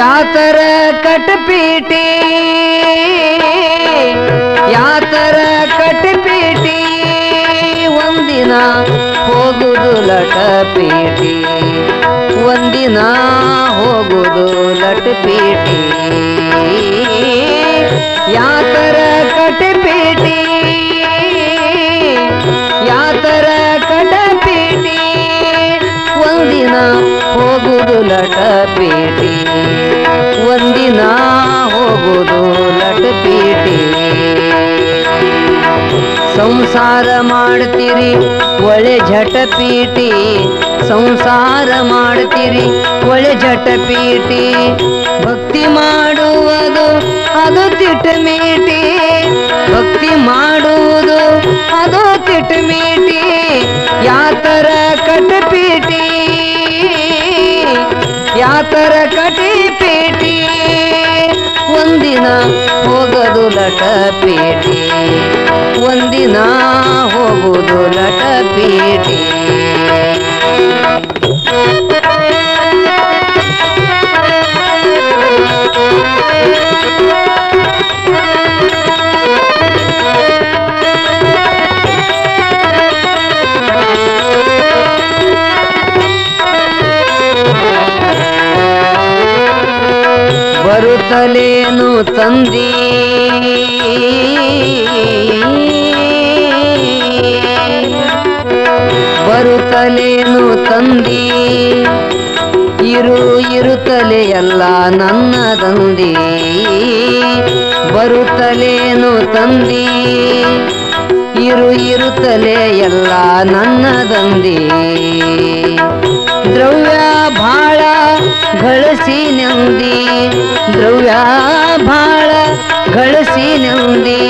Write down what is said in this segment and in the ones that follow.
ಯಾತರ ಕಟಪೀಟಿ ಯಾತರ ಕಟಪೀಟಿ ಒಂದಿನ ಹೋಗುದು ಲಟಪೀಟಿ ಒಂದಿನ ಹೋಗುದು ಲಟಪೀಟಿ ಯಾತರ ಕಟಪೀಟಿ ಯಾತರ ಕಟಪೀಟಿ ಒಂದಿನ ಹೋಗುದು ಲಟಪೀಟಿ ಒಂದಿನ ಹೋಗುದು ಲಟಪೀಟಿ ಸಂಸಾರ ಮಾಡ್ತೀರಿ ಒಳ್ಳೆ ಝಟಪೀಟಿ ಸಂಸಾರ ಮಾಡ್ತೀರಿ ಒಳ್ಳೆ ಝಟಪೀಟಿ ಭಕ್ತಿ ಮಾಡುವುದು ಅದು ತಿಟಮೀಟಿ ಭಕ್ತಿ ಮಾಡುವುದು ಅದು ತಿಟಮೀಟಿ ಯಾತರ ಕಟಪೀಟಿ ಯಾತರ ಕಟಪೀಟಿ ಒಂದಿನ ಹೋಗದು ಲಟಪೀಟಿ ಒಂದಿನ ಹೋಗುದು ಲಟಪೀಟಿ ಬರುತ್ತಲೇನು ತಂದಿ ಬರುತ್ತಲೇನು ತಂದಿ ಇರುತ್ತಲೇ ಎಲ್ಲ ನನ್ನದಂದಿ ಬರುತ್ತಲೇನು ತಂದಿ ಇರುತ್ತಲೇ ಎಲ್ಲ ನನ್ನದಂದಿ ದ್ರವ್ಯ ಭಾಳ ಗಳಿಸಿ ನೆಂದಿ ದ್ರವ್ಯ ಭಾಳ ಗಳಿಸಿ ನೆಂದಿ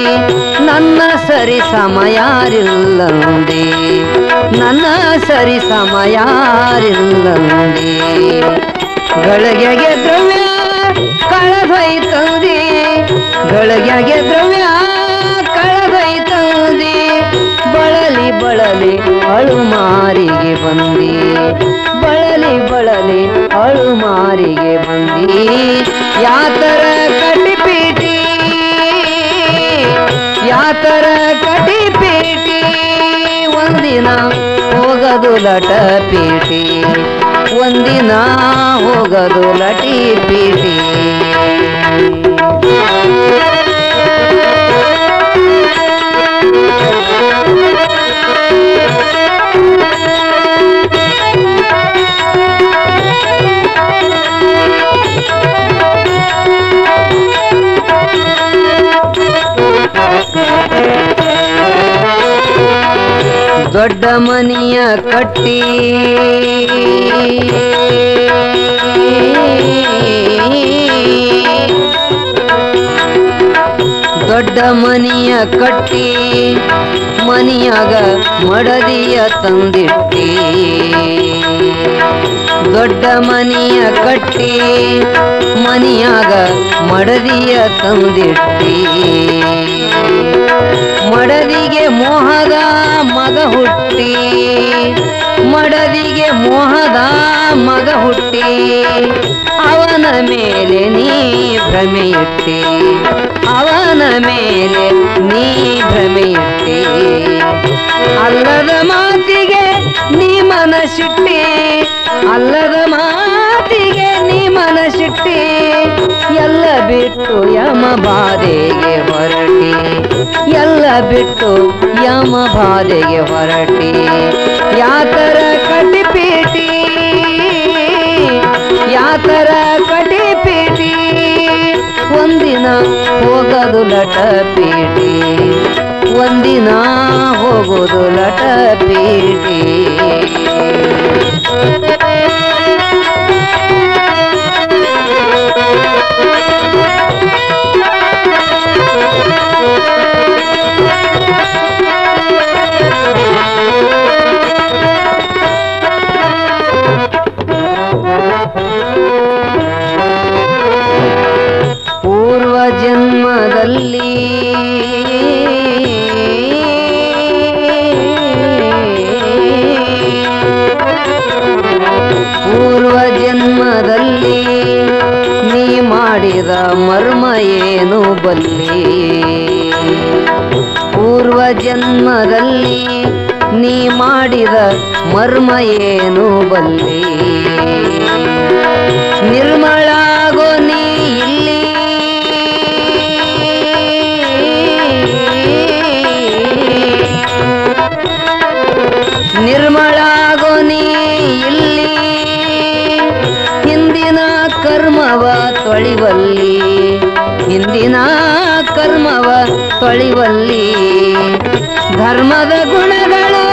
ನನ್ನ ಸರಿ ಸಮಯಾರಿಲ್ಲಂದಿ ನನ್ನ ಸರಿ ಸಮಯಾರಿಲ್ಲಂದಿ ಗಳಿಗೆಗೆ ದ್ರವ್ಯ ಕಳೆದೊಯ್ತಂದಿ ಗಳಿಗೆಗೆ ದ್ರವ್ಯ ಕಳೆದೊಯ್ತಂದಿ ಬಳಲಿ ಬಳಲಿ ಅಳುಮಾರಿಗೆ ಬಂದಿ ಬಳಲಿ ಬಳಲಿ ಅಳುಮಾರಿಗೆ ಬಂದಿ ಯಾತರ ಕಟಪೀಟಿ ಯಾತರ ಕಟಪೀಟಿ ಒಂದಿನ ಹೋಗದು ಲಟಪೀಟಿ ಒಂದಿನ ಹೋಗದು ಲಟಪೀಟಿ ದೊಡ್ಡ ಮನಿಯ ಕಟ್ಟಿ ದೊಡ್ಡ ಮನಿಯ ಕಟ್ಟಿ ಮನಿಯಾಗ ಮಡದಿಯ ತಂದಿಟ್ಟಿ ದೊಡ್ಡ ಮನಿಯ ಕಟ್ಟಿ ಮನಿಯಾಗ ಮಡದಿಯ ತಂದಿಟ್ಟಿ ಮಡದಿಗೆ ಮೋಹದ ಮಗ ಹುಟ್ಟಿ ಮಡದಿಗೆ ಮೋಹದ ಮಗ ಹುಟ್ಟಿ ಅವನ ಮೇಲೆ ನೀ ಭ್ರಮೆಯಿಟ್ಟಿ ಅವನ ಮೇಲೆ ನೀ ಭ್ರಮೆಯಿಟ್ಟಿ ಅಲ್ಲದ ಮಾತಿಗೆ ನೀ ಮನಸ್ಸಿಟ್ಟಿ ಅಲ್ಲದ ಮಾತಿಗೆ ನೀ ಮನಸ್ಸಿಟ್ಟಿ ಎಲ್ಲ ಬಿಟ್ಟು ಯಮ ಬಾಧೆಗೆ ಹೊರಟಿ ಎಲ್ಲ ಬಿಟ್ಟು ಯಮ ಬಾಧೆಗೆ ಹೊರಟಿ ಯಾತರ ಕಟಪೀಟಿ ಯಾತರ ಕಟಪೀಟಿ ಒಂದಿನ ಹೋಗದು ಲಟಪೀಟಿ ಒಂದಿನ ಹೋಗುದು ಲಟಪೀಟಿ ಪೂರ್ವ ಜನ್ಮದಲ್ಲಿ ಬಲ್ಲಿ ಪೂರ್ವ ಜನ್ಮದಲ್ಲಿ ನೀ ಮಾಡಿದ ಮರ್ಮ ಏನು ಬಲ್ಲಿ ನಿರ್ಮಳಾಗೋ ನೀ ಇಲ್ಲಿ ನಿರ್ಮಳಾಗೋ ನೀ ಇಲ್ಲಿ ಹಿಂದಿನ ಕರ್ಮವ ತೊಳಿವಲ್ಲಿ ಹಿಂದಿನ ಕರ್ಮವ ತೊಳಿವಲ್ಲಿ ಧರ್ಮದ ಗುಣಗಳು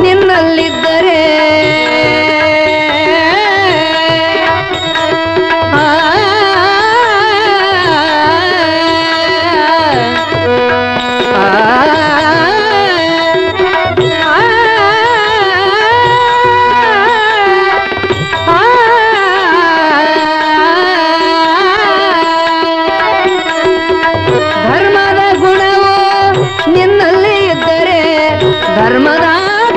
ನಿನ್ನಲ್ಲಿದ್ದರೆ ಧರ್ಮದ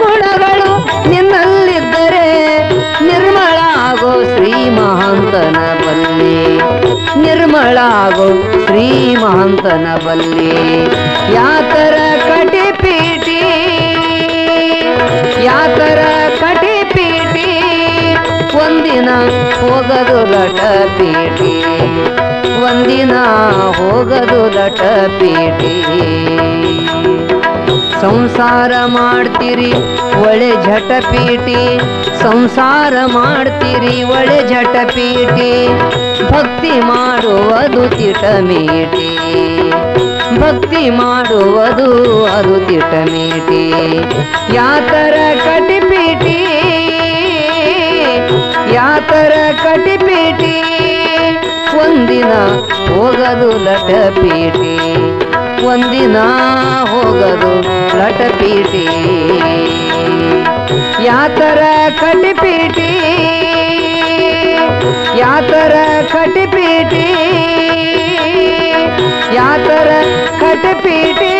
ಗುಣಗಳು ನಿನ್ನಲ್ಲಿದ್ದರೆ ನಿರ್ಮಳಾಗೋ ಶ್ರೀ ಮಹಾಂತನ ಬಲ್ಲಿ ನಿರ್ಮಳಾಗೋ ಶ್ರೀ ಮಹಾಂತನ ಬಲ್ಲಿ ಯಾತರ ಕಟಿಪೀಟಿ ಯಾತರ ಕಟಿಪೀಟಿ ಒಂದಿನ ಹೋಗದು ಲಟಪೀಟಿ ಒಂದಿನ ಹೋಗದು ಲಟಪೀಟಿ ಸಂಸಾರ ಮಾಡ್ತೀರಿ ಒಳ್ಳೆ ಝಟಪೀಟಿ ಸಂಸಾರ ಮಾಡ್ತೀರಿ ಒಳ್ಳೆ ಝಟಪೀಟಿ ಭಕ್ತಿ ಮಾಡುವುದು ತಿಟಮೀಟಿ ಭಕ್ತಿ ಮಾಡುವುದು ಅದು ತಿಟಮೀಟಿ ಯಾತರ ಕಟಿಪೀಟಿ ಯಾತರ ಕಟಿಪೀಟಿ ಒಂದಿನ ಹೋಗದು ಲಟಪೀಟಿ ಒಂದಿನ ಹೋಗದು ಲಟಪೀಟಿ ಯಾತರ ಕಟಿಪೀಟಿ ಯಾತರ ಕಟಿಪೀಟಿ ಯಾತರ ಕಟಿಪೀಟಿ